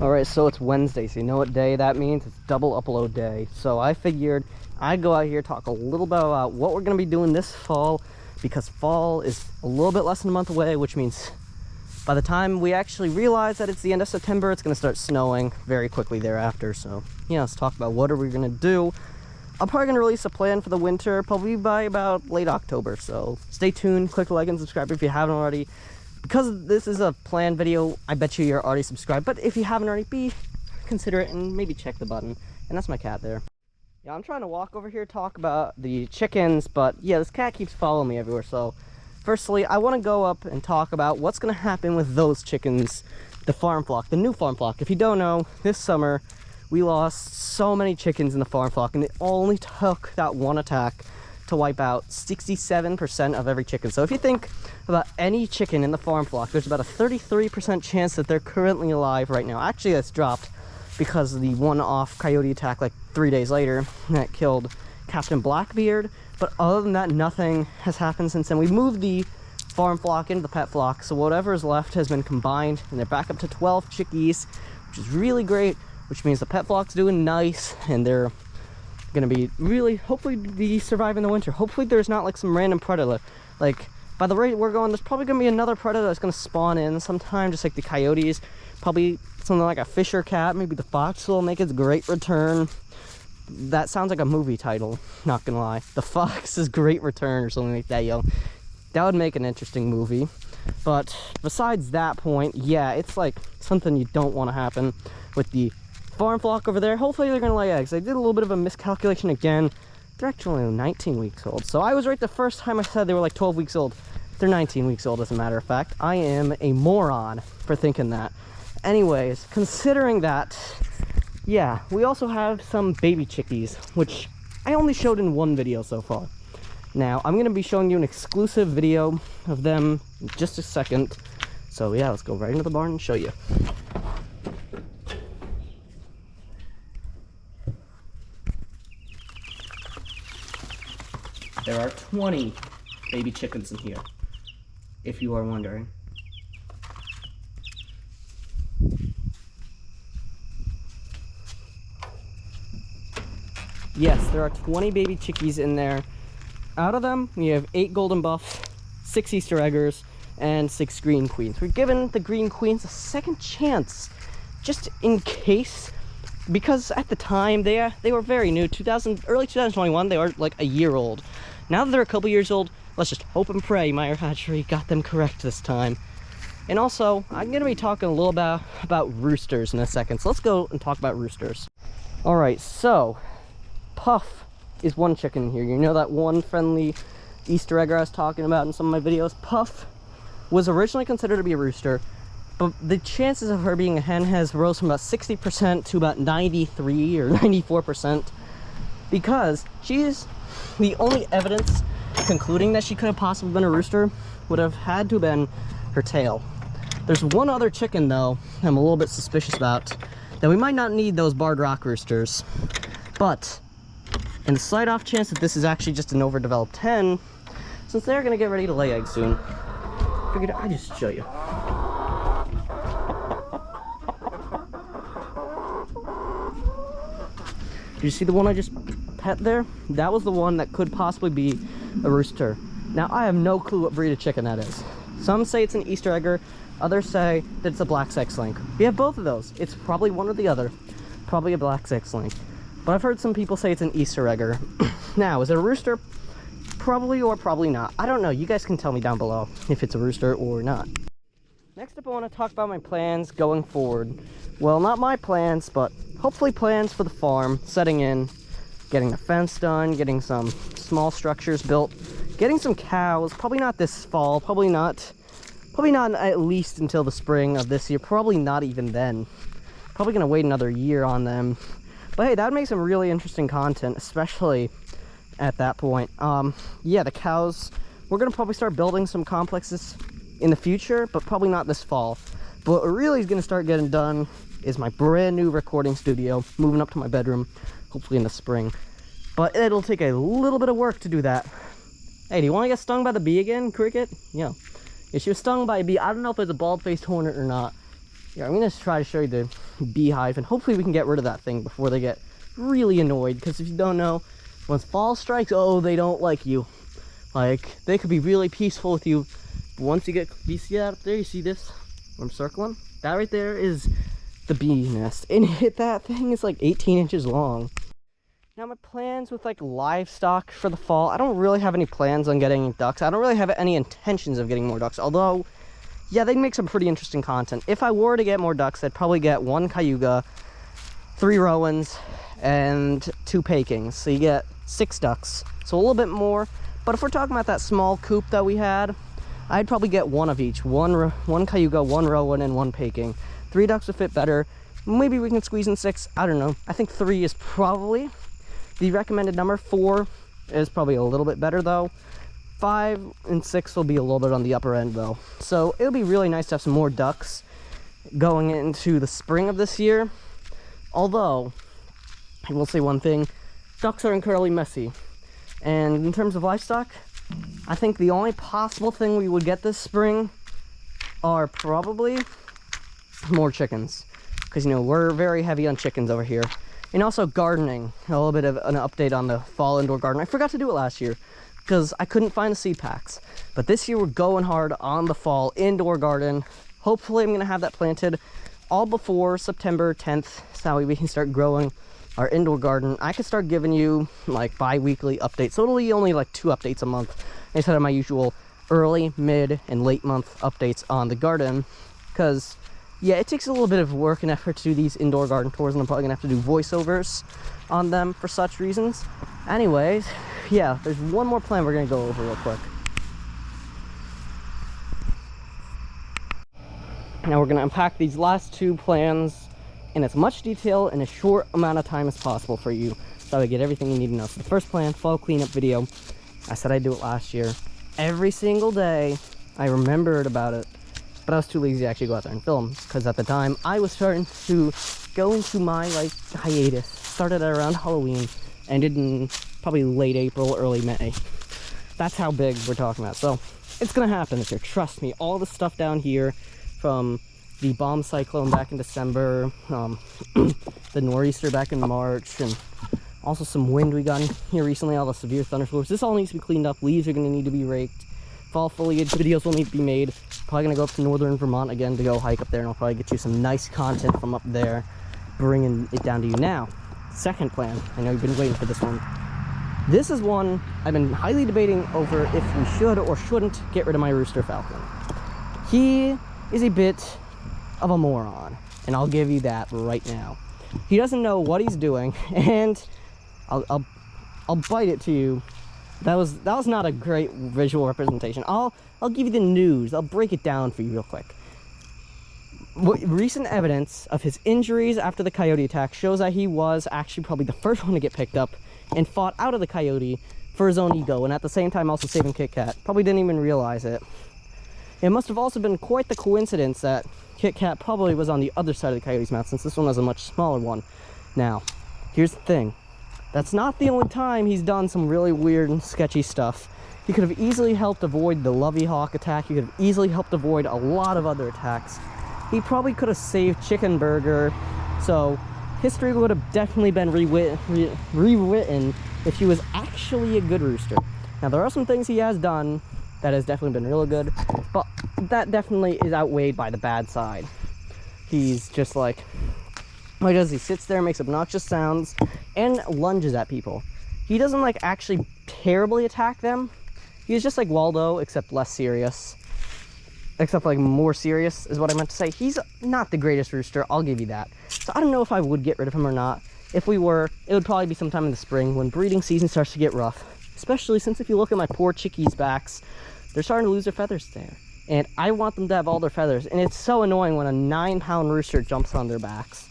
Alright, so it's Wednesday, so you know what day that means? It's double upload day. So I figured I'd go out here, talk a little bit about what we're going to be doing this fall, because fall is a little bit less than a month away, which means by the time we actually realize that it's the end of September, it's going to start snowing very quickly thereafter. So, yeah, let's talk about what are we going to do. I'm probably going to release a plan for the winter, probably by about late October, so stay tuned, click like and subscribe if you haven't already. Because this is a planned video, I bet you're already subscribed, but if you haven't already, consider it and maybe check the button. And that's my cat there. Yeah, I'm trying to walk over here, talk about the chickens, but yeah, this cat keeps following me everywhere. So firstly, I want to go up and talk about what's going to happen with those chickens, the farm flock, the new farm flock. If you don't know, this summer we lost so many chickens in the farm flock, and it only took that one attack to wipe out 67% of every chicken. So if you think about any chicken in the farm flock, there's about a 33% chance that they're currently alive right now. Actually, that's dropped because of the one-off coyote attack like 3 days later that killed Captain Blackbeard. But other than that, nothing has happened since then. We moved the farm flock into the pet flock, so whatever is left has been combined, and they're back up to 12 chickies, which is really great, which means the pet flock's doing nice, and they're gonna be really, hopefully, be surviving the winter. Hopefully there's not like some random predator. Like, by the rate we're going, there's probably gonna be another predator that's gonna spawn in sometime, just like the coyotes. Probably something like a fisher cat, maybe the fox will make its great return. That sounds like a movie title, not gonna lie. The Fox's Great Return or something like that, yo. That would make an interesting movie. But besides that point, yeah, it's like something you don't want to happen with the farm flock over there. Hopefully they're gonna lay eggs. I did a little bit of a miscalculation again. They're actually only 19 weeks old, so I was right the first time I said they were like 12 weeks old. They're 19 weeks old, as a matter of fact. I am a moron for thinking that. Anyways, considering that, yeah, we also have some baby chickies, which I only showed in one video so far. Now I'm gonna be showing you an exclusive video of them in just a second, so yeah, let's go right into the barn and show you. There are 20 baby chickens in here, if you are wondering. Yes, there are 20 baby chickies in there. Out of them, we have 8 golden buffs, 6 Easter eggers, and 6 green queens. We've given the green queens a second chance, just in case, because at the time, they were very new. Early 2021, they were like a year old. Now that they're a couple years old, let's just hope and pray Meyer Hatchery got them correct this time. And also, I'm going to be talking a little about roosters in a second. So let's go and talk about roosters. Alright, so Puff is one chicken here. You know that one friendly Easter egg I was talking about in some of my videos? Puff was originally considered to be a rooster, but the chances of her being a hen has rose from about 60% to about 93 or 94%, because she's the only evidence concluding that she could have possibly been a rooster would have had to have been her tail. There's one other chicken, though, I'm a little bit suspicious about, that we might not need those barred rock roosters. But in the slight off chance that this is actually just an overdeveloped hen, since they're going to get ready to lay eggs soon, figured I'd just show you. Did you see the one I just pet there? That was the one that could possibly be a rooster. Now, I have no clue what breed of chicken that is. Some say it's an Easter egger, others say that it's a black sex link. We have both of those. It's probably one or the other. Probably a black sex link. But I've heard some people say it's an Easter egger. Now, is it a rooster? Probably or probably not. I don't know. You guys can tell me down below if it's a rooster or not. Next up, I want to talk about my plans going forward. Well, not my plans, but hopefully plans for the farm, setting in, getting the fence done, getting some small structures built, getting some cows, probably not this fall, probably not at least until the spring of this year, probably not even then. Probably gonna wait another year on them. But hey, that would make some really interesting content, especially at that point. Yeah, the cows, we're gonna probably start building some complexes in the future, but probably not this fall. But what really is gonna start getting done is my brand new recording studio, moving up to my bedroom, hopefully in the spring. But it'll take a little bit of work to do that. Hey, do you want to get stung by the bee again, Cricket? Yeah. Yeah, she was stung by a bee. I don't know if it's a bald-faced hornet or not. Yeah, I'm gonna try to show you the beehive, and hopefully we can get rid of that thing before they get really annoyed. Because if you don't know, once fall strikes, oh, they don't like you. Like, they could be really peaceful with you, but once you see that up there, you see this where I'm circling? That right there is the bee nest, and that thing is like 18 inches long. Now my plans with like livestock for the fall, I don't really have any plans on getting ducks. I don't really have any intentions of getting more ducks, although yeah, they'd make some pretty interesting content. If I were to get more ducks, I'd probably get 1 cayuga, 3 rowans, and 2 pakings. So you get 6 ducks, so a little bit more. But if we're talking about that small coop that we had, I'd probably get 1 of each. One cayuga, 1 rowan, and 1 paking. 3 ducks would fit better. Maybe we can squeeze in 6, I don't know. I think 3 is probably the recommended number. 4 is probably a little bit better though. 5 and 6 will be a little bit on the upper end though. So it'll be really nice to have some more ducks going into the spring of this year. Although, I will say one thing, ducks are incredibly messy. And in terms of livestock, I think the only possible thing we would get this spring are probably more chickens. Because, you know, we're very heavy on chickens over here. And also gardening, a little bit of an update on the fall indoor garden. I forgot to do it last year because I couldn't find the seed packs. But this year we're going hard on the fall indoor garden. Hopefully I'm gonna have that planted all before September 10th. So we can start growing our indoor garden. I could start giving you like bi-weekly updates. So it'll be only like 2 updates a month instead of my usual early, mid, and late month updates on the garden. Because yeah, it takes a little bit of work and effort to do these indoor garden tours, and I'm probably gonna have to do voiceovers on them for such reasons. Anyways, yeah, there's one more plan we're gonna go over real quick. Now we're gonna unpack these last 2 plans in as much detail in a short amount of time as possible for you, so I get everything you need to know. So the first plan, fall cleanup video. I said I'd do it last year. Every single day, I remembered about it, but I was too lazy to actually go out there and film, because at the time I was starting to go into my like hiatus. Started at around Halloween, ended in probably late April, early May. That's how big we're talking about. So it's gonna happen this year, trust me. All the stuff down here from the bomb cyclone back in December, the nor'easter back in March, and also some wind we got in here recently, all the severe thunderstorms. This all needs to be cleaned up. Leaves are gonna need to be raked. Fall foliage videos will need to be made. Probably gonna go up to northern Vermont again to go hike up there, and I'll probably get you some nice content from up there, bringing it down to you. Now, second plan. I know you've been waiting for this one. This is one I've been highly debating over if we should or shouldn't get rid of my rooster falcon. He is a bit of a moron, and I'll give you that right now. He doesn't know what he's doing, and I'll bite it to you. That was not a great visual representation. I'll give you the news. I'll break it down for you real quick. Recent evidence of his injuries after the coyote attack shows that he was actually probably the first one to get picked up and fought out of the coyote for his own ego, and at the same time also saving Kit Kat. Probably didn't even realize it. It must have also been quite the coincidence that Kit Kat probably was on the other side of the coyote's mouth, since this one was a much smaller one. Now, here's the thing. That's not the only time he's done some really weird and sketchy stuff. He could have easily helped avoid the Lovey Hawk attack. He could have easily helped avoid a lot of other attacks. He probably could have saved Chicken Burger. So history would have definitely been rewritten if he was actually a good rooster. Now, there are some things he has done that has definitely been really good, but that definitely is outweighed by the bad side. He's just like, what he does, he sits there, makes obnoxious sounds, and lunges at people. He doesn't like actually terribly attack them. He's just like Waldo, except less serious. Except like more serious is what I meant to say. He's not the greatest rooster, I'll give you that. So I don't know if I would get rid of him or not. If we were, it would probably be sometime in the spring when breeding season starts to get rough. Especially since if you look at my poor chickies' backs, they're starting to lose their feathers there. And I want them to have all their feathers. And it's so annoying when a 9-pound rooster jumps on their backs.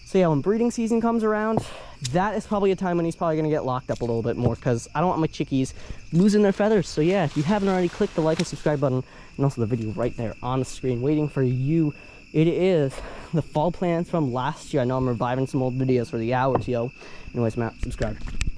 So yeah, when breeding season comes around, that is probably a time when he's probably going to get locked up a little bit more, because I don't want my chickies losing their feathers. So yeah, if you haven't already, click the like and subscribe button, and also the video right there on the screen waiting for you. It is the fall plans from last year. I know I'm reviving some old videos for the hours, yo. Anyways, I'm out. Subscribe.